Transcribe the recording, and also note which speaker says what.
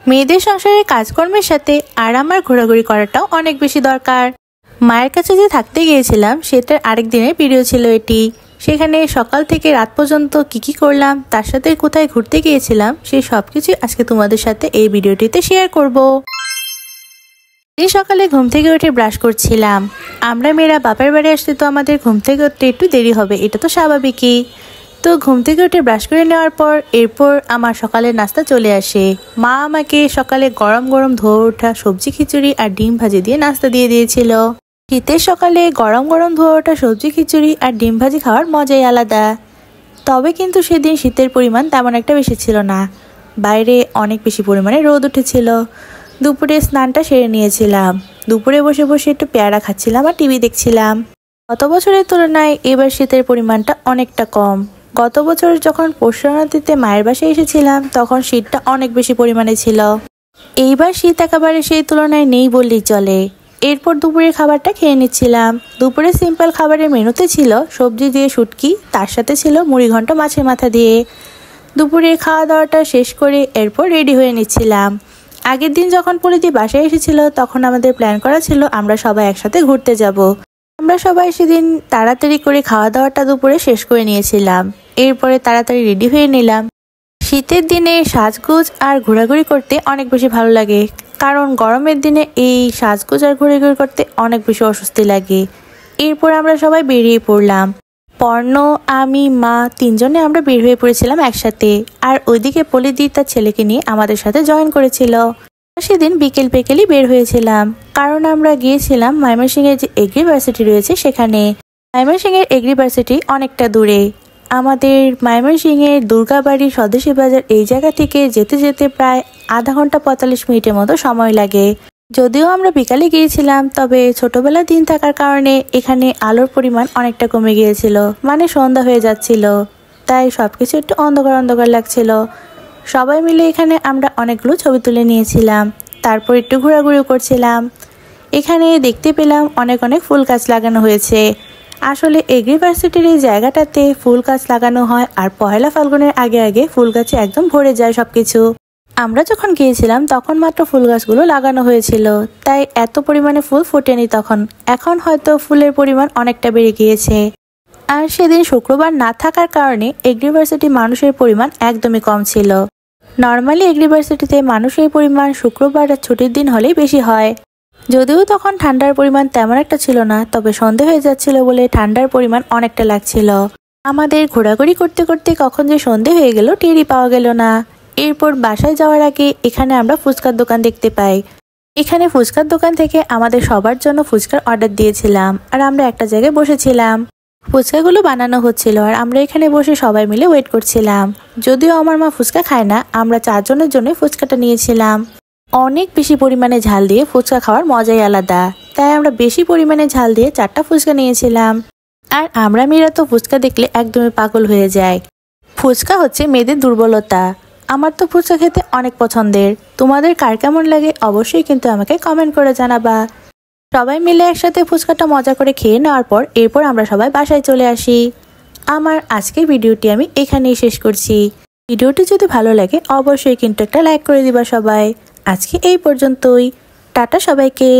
Speaker 1: মেয়েদের সংসারের কাজকর্মের সাথে আরাম আর ঘোরাঘুরি করাটাও অনেক বেশি দরকার। মায়ের কাছে যে থাকতে গিয়েছিলাম সেটার আরেক দিনের ভিডিও ছিল এটি। সেখানে সকাল থেকে রাত পর্যন্ত কি করলাম, তার সাথে কোথায় ঘুরতে গিয়েছিলাম, সেই সবকিছু আজকে তোমাদের সাথে এই ভিডিওটিতে শেয়ার করব। এই সকালে ঘুম থেকে উঠে ব্রাশ করছিলাম। আমরা মেয়েরা বাপের বাড়ি আসতে তো আমাদের ঘুম থেকে উঠতে একটু দেরি হবে, এটা তো স্বাভাবিকই। তো ঘুম থেকে উঠে ব্রাশ করে নেওয়ার পর এরপর আমার সকালের নাস্তা চলে আসে। মা আমাকে সকালে গরম গরম ধোয়া ওঠা সবজি খিচুড়ি আর ডিম ভাজি দিয়ে নাস্তা দিয়ে দিয়েছিল। শীতের সকালে গরম গরম ধোয়া ওঠা সবজি খিচুড়ি আর ডিম ভাজি খাওয়ার মজাই আলাদা। তবে কিন্তু সেদিন শীতের পরিমাণ তেমন একটা বেশি ছিল না, বাইরে অনেক বেশি পরিমাণে রোদ উঠেছিল। দুপুরে স্নানটা সেরে নিয়েছিলাম। দুপুরে বসে বসে একটু পেয়ারা খাচ্ছিলাম আর টিভি দেখছিলাম। গত বছরের তুলনায় এবার শীতের পরিমাণটা অনেকটা কম। গত বছর যখন পরশুরাতিতে মায়ের বাসায় এসেছিলাম তখন শীতটা অনেক বেশি পরিমাণে ছিল। এইবার শীত একেবারে সেই তুলনায় নেই বললেই চলে। এরপর দুপুরের খাবারটা খেয়ে নিচ্ছিলাম। দুপুরে সিম্পল খাবারের মেনুতে ছিল সবজি দিয়ে শুটকি, তার সাথে ছিল মুড়িঘণ্ট মাছের মাথা দিয়ে। দুপুরের খাওয়া দাওয়াটা শেষ করে এরপর রেডি হয়ে নিচ্ছিলাম। আগের দিন যখন পরিধি বাসায় এসেছিল তখন আমাদের প্ল্যান করা ছিল আমরা সবাই একসাথে ঘুরতে যাব। আমরা সবাই সেদিন তাড়াতাড়ি করে খাওয়া দাওয়াটা দুপুরে শেষ করে নিয়েছিলাম। এরপরে তাড়াতাড়ি রেডি হয়ে নিলাম। শীতের দিনে সাজগোজ আর ঘোরাঘুরি করতে অনেক বেশি ভালো লাগে, কারণ গরমের দিনে এই সাজগোজ আর ঘোরাঘুরি করতে অনেক বেশি অস্বস্তি লাগে। এরপর আমরা সবাই বেরিয়ে পড়লাম। পর্ণ, আমি, মা তিনজনে আমরা বের হয়ে পড়েছিলাম একসাথে। আর ওইদিকে পলিদি তার ছেলেকে নিয়ে আমাদের সাথে জয়েন করেছিল। সেদিন বিকেলই বের হয়েছিলাম, কারণ আমরা গিয়েছিলাম ময়মনসিংহের যে এগ্রিভার্সিটি রয়েছে সেখানে। ময়মনসিংহের এগ্রিভার্সিটি অনেকটা দূরে। আমাদের ময়মনসিংহের দুর্গাবাড়ি স্বদেশী বাজার এই জায়গা থেকে যেতে যেতে প্রায় আধা ঘন্টা 45 মিনিটের মতো সময় লাগে। যদিও আমরা বিকালে গিয়েছিলাম, তবে ছোটবেলার দিন থাকার কারণে এখানে আলোর পরিমাণ অনেকটা কমে গিয়েছিল, মানে সন্ধ্যা হয়ে যাচ্ছিল, তাই সবকিছু একটু অন্ধকার অন্ধকার লাগছিল। সবাই মিলে এখানে আমরা অনেকগুলো ছবি তুলে নিয়েছিলাম। তারপর একটু ঘোরাঘুরি করছিলাম। এখানে দেখতে পেলাম অনেক ফুল গাছ লাগানো হয়েছে। আসলে এগ্রিভার্সিটির এই জায়গাটাতে ফুল গাছ লাগানো হয়, আর পহেলা ফাল্গুনের আগে আগে ফুল গাছে একদম ভরে যায় সবকিছু। আমরা যখন গিয়েছিলাম তখন মাত্র ফুল গাছগুলো লাগানো হয়েছিল, তাই এত পরিমাণে ফুল ফোটেনি তখন। এখন হয়তো ফুলের পরিমাণ অনেকটা বেড়ে গিয়েছে। আর সেদিন শুক্রবার না থাকার কারণে এগ্রিভার্সিটি মানুষের পরিমাণ একদমই কম ছিল। নর্মালি এগ্রিভার্সিটিতে মানুষের পরিমাণ শুক্রবার আর ছুটির দিন হলেই বেশি হয়। যদিও তখন ঠান্ডার পরিমাণ তেমন একটা ছিল না, তবে সন্ধে হয়ে যাচ্ছিল বলে ঠান্ডার পরিমাণ অনেকটা লাগছিল। আমাদের ঘোরাঘুরি করতে করতে কখন যে সন্ধে হয়ে গেল টেরই পাওয়া গেল না। এরপর বাসায় যাওয়ার আগে এখানে আমরা ফুচকার দোকান দেখতে পাই। এখানে ফুচকার দোকান থেকে আমাদের সবার জন্য ফুচকার অর্ডার দিয়েছিলাম, আর আমরা একটা জায়গায় বসেছিলাম। ফুচকাগুলো বানানো হচ্ছিল আর আমরা এখানে বসে সবাই মিলে ওয়েট করছিলাম। যদিও আমার মা ফুচকা খায় না, আমরা 4 জনের জন্য ফুচকাটা নিয়েছিলাম। অনেক বেশি পরিমাণে ঝাল দিয়ে ফুচকা খাওয়ার মজাই আলাদা, তাই আমরা বেশি পরিমাণে ঝাল দিয়ে 4টা ফুচকা নিয়েছিলাম। আর আমরা মেয়েরা তো ফুচকা দেখলে একদমই পাগল হয়ে যায়। ফুচকা হচ্ছে মেয়েদের দুর্বলতা। আমার তো ফুচকা খেতে অনেক পছন্দের। তোমাদের কার কেমন লাগে অবশ্যই কিন্তু আমাকে কমেন্ট করে জানাবা। সবাই মিলে একসাথে ফুচকাটা মজা করে খেয়ে নেওয়ার পর এরপর আমরা সবাই বাসায় চলে আসি। আমার আজকের ভিডিওটি আমি এখানেই শেষ করছি। ভিডিওটি যদি ভালো লাগে অবশ্যই কিন্তু একটা লাইক করে দিবা সবাই। আজকে এই পর্যন্তই। টাটা সবাইকে।